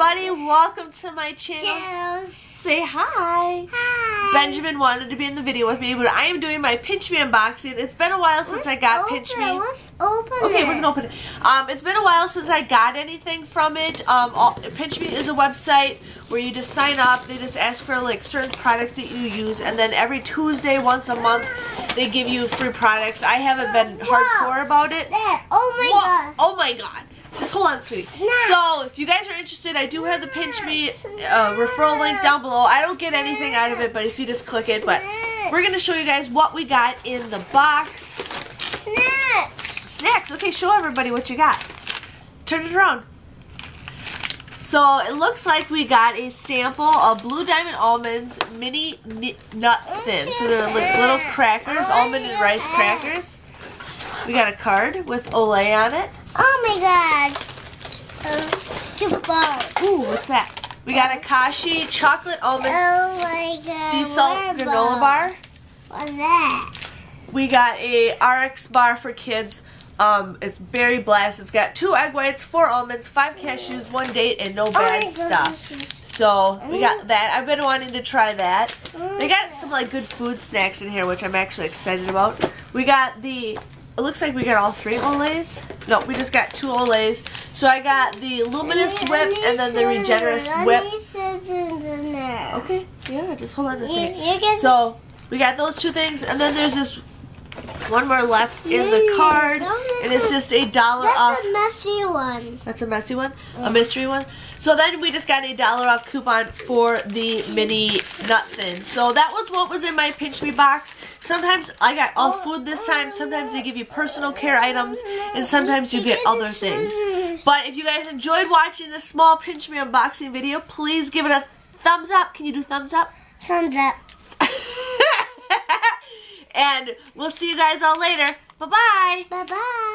everybody, welcome to my channel. Say hi. Hi. Benjamin wanted to be in the video with me, but I am doing my PinchMe unboxing. It's been a while since I got PinchMe. Let's open it. Okay, we're gonna open it. It's been a while since I got anything from it. PinchMe is a website where you just sign up. They just ask for like certain products that you use, and then every Tuesday, once a month, they give you free products. I haven't been hardcore about it. Oh my god. Oh my god. Just hold on, sweetie. So, if you guys are interested, I do have the PinchMe referral link down below. I don't get anything out of it, but if you just click it. But we're going to show you guys what we got in the box. Snacks. Okay, show everybody what you got. Turn it around. So, it looks like we got a sample of Blue Diamond Almonds mini nut thin. So, they're like little crackers, almond and rice crackers. We got a card with Olay on it. Oh my god. Ooh, what's that? We got a Kashi chocolate almond sea salt granola bar. What's that? We got a RX bar for kids. It's berry blast. It's got 2 egg whites, 4 almonds, 5 cashews, 1 date, and no bad stuff. So we got that. I've been wanting to try that. They got some like good food snacks in here, which I'm actually excited about. We got the. It looks like we got all 3 Olays. No, we just got 2 Olays. So I got the Luminous Whip and then the Regenerous Whip. Okay, yeah, just hold on a second. So we got those 2 things, and then there's this one more left in the card, and it's just $1 off. That's a messy one. That's a messy one? A mystery one? So then we just got $1 off coupon for the mini nut thins. So that was what was in my PinchMe box. Sometimes I got all food this time. Sometimes they give you personal care items, and sometimes you get other things. But if you guys enjoyed watching this small PinchMe unboxing video, please give it a thumbs up. Can you do thumbs up? Thumbs up. And we'll see you guys all later. Bye-bye. Bye-bye.